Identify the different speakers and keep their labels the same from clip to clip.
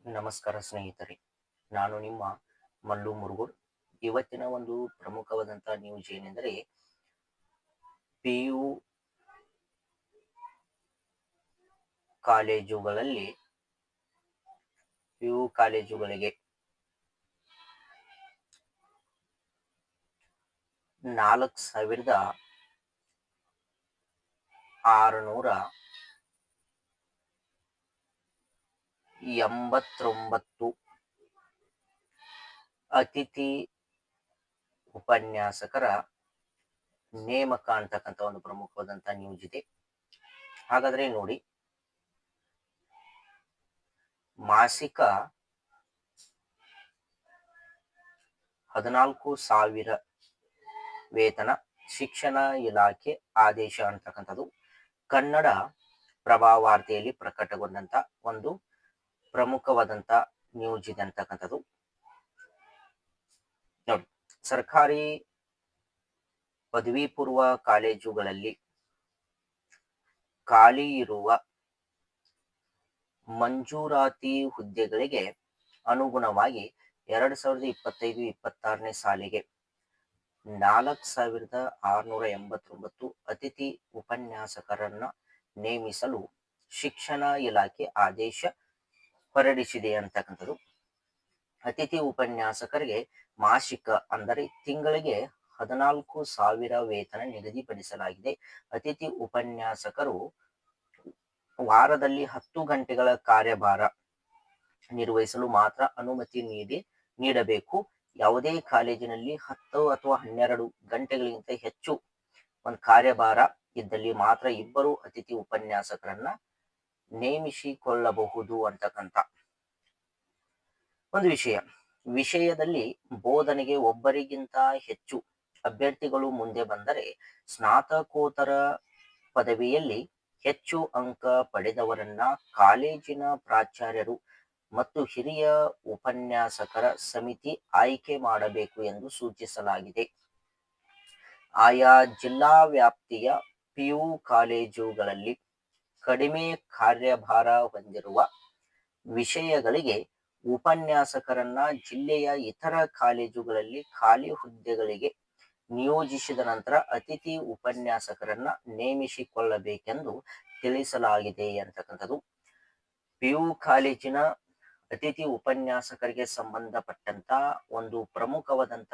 Speaker 1: ನಮಸ್ಕಾರ ಸ್ನೇಹಿತರೆ, ನಾನು ನಿಮ್ಮ ಮಲ್ಲು ಮುರುಗೋಡ್. ಇವತ್ತಿನ ಒಂದು ಪ್ರಮುಖವಾದಂಥ ನ್ಯೂಸ್ ಏನೆಂದರೆ, ಪಿ ಯು ಕಾಲೇಜುಗಳಲ್ಲಿ ಕಾಲೇಜುಗಳಿಗೆ 4,689 ಅತಿಥಿ ಉಪನ್ಯಾಸಕರ ನೇಮಕ ಅಂತಕ್ಕಂಥ ಒಂದು ಪ್ರಮುಖವಾದಂಥ ನ್ಯೂಸ್ ಇದೆ. ಹಾಗಾದ್ರೆ ನೋಡಿ, ಮಾಸಿಕ 14,000 ವೇತನ ಶಿಕ್ಷಣ ಇಲಾಖೆ ಆದೇಶ ಅಂತಕ್ಕಂಥದ್ದು ಕನ್ನಡ ಪ್ರಭಾವಾರ್ತೆಯಲ್ಲಿ ಪ್ರಕಟಗೊಂಡಂತ ಒಂದು ಪ್ರಮುಖವಾದಂತ ನ್ಯೂಸ್ ಇದೆ ಅಂತಕ್ಕಂಥದ್ದು. ನೋಡಿ, ಸರ್ಕಾರಿ ಪದವಿ ಪೂರ್ವ ಕಾಲೇಜುಗಳಲ್ಲಿ ಖಾಲಿ ಇರುವ ಮಂಜೂರಾತಿ ಹುದ್ದೆಗಳಿಗೆ ಅನುಗುಣವಾಗಿ 2025-26ನೇ ಸಾಲಿಗೆ 4,689 ಅತಿಥಿ ಉಪನ್ಯಾಸಕರನ್ನ ನೇಮಿಸಲು ಶಿಕ್ಷಣ ಇಲಾಖೆ ಆದೇಶ ಹೊರಡಿಸಿದೆ ಅಂತಕ್ಕಂಥದ್ದು. ಅತಿಥಿ ಉಪನ್ಯಾಸಕರಿಗೆ ಮಾಸಿಕ ಅಂದರೆ ತಿಂಗಳಿಗೆ 14,000 ವೇತನ ನಿಗದಿಪಡಿಸಲಾಗಿದೆ. ಅತಿಥಿ ಉಪನ್ಯಾಸಕರು ವಾರದಲ್ಲಿ 10 ಗಂಟೆಗಳ ಕಾರ್ಯಭಾರ ನಿರ್ವಹಿಸಲು ಮಾತ್ರ ಅನುಮತಿ ನೀಡಬೇಕು. ಯಾವುದೇ ಕಾಲೇಜಿನಲ್ಲಿ 10 ಅಥವಾ 12 ಗಂಟೆಗಳಿಗಿಂತ ಹೆಚ್ಚು ಒಂದು ಕಾರ್ಯಭಾರ ಇದ್ದಲ್ಲಿ ಮಾತ್ರ ಇಬ್ಬರು ಅತಿಥಿ ಉಪನ್ಯಾಸಕರನ್ನ ನೇಮಿಸಿಕೊಳ್ಳಬಹುದು ಅಂತಕ್ಕಂಥ ಒಂದು ವಿಷಯದಲ್ಲಿ ಬೋಧನೆಗೆ ಒಬ್ಬರಿಗಿಂತ ಹೆಚ್ಚು ಅಭ್ಯರ್ಥಿಗಳು ಮುಂದೆ ಬಂದರೆ ಸ್ನಾತಕೋತ್ತರ ಪದವಿಯಲ್ಲಿ ಹೆಚ್ಚು ಅಂಕ ಪಡೆದವರನ್ನ ಕಾಲೇಜಿನ ಪ್ರಾಚಾರ್ಯರು ಮತ್ತು ಹಿರಿಯ ಉಪನ್ಯಾಸಕರ ಸಮಿತಿ ಆಯ್ಕೆ ಮಾಡಬೇಕು ಎಂದು ಸೂಚಿಸಲಾಗಿದೆ. ಆಯಾ ಜಿಲ್ಲಾ ವ್ಯಾಪ್ತಿಯ ಪಿಯು ಕಾಲೇಜುಗಳಲ್ಲಿ ಕಡಿಮೆ ಕಾರ್ಯಭಾರ ಹೊಂದಿರುವ ವಿಷಯಗಳಿಗೆ ಉಪನ್ಯಾಸಕರನ್ನ ಜಿಲ್ಲೆಯ ಇತರ ಕಾಲೇಜುಗಳಲ್ಲಿ ಖಾಲಿ ಹುದ್ದೆಗಳಿಗೆ ನಿಯೋಜಿಸಿದ ನಂತರ ಅತಿಥಿ ಉಪನ್ಯಾಸಕರನ್ನ ನೇಮಿಸಿಕೊಳ್ಳಬೇಕೆಂದು ತಿಳಿಸಲಾಗಿದೆ ಅಂತಕ್ಕಂಥದ್ದು. ಪಿಯು ಕಾಲೇಜಿನ ಅತಿಥಿ ಉಪನ್ಯಾಸಕರಿಗೆ ಸಂಬಂಧಪಟ್ಟಂತ ಒಂದು ಪ್ರಮುಖವಾದಂತ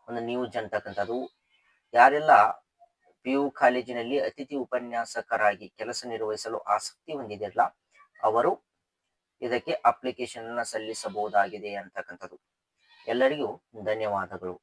Speaker 1: ಒಂದು ನ್ಯೂಸ್ ಅಂತಕ್ಕಂಥದ್ದು. ಯಾರೆಲ್ಲ ಪಿಯು ಕಾಲೇಜಿನಲ್ಲಿ ಅತಿಥಿ ಉಪನ್ಯಾಸಕರಾಗಿ ಕೆಲಸ ನಿರ್ವಹಿಸಲು ಆಸಕ್ತಿ ಹೊಂದಿದಿರಲ್ಲ, ಅವರು ಇದಕ್ಕೆ ಅಪ್ಲಿಕೇಶನ್ ಅನ್ನ ಸಲ್ಲಿಸಬಹುದಾಗಿದೆ ಅಂತಕ್ಕಂಥದ್ದು. ಎಲ್ಲರಿಗೂ ಧನ್ಯವಾದಗಳು.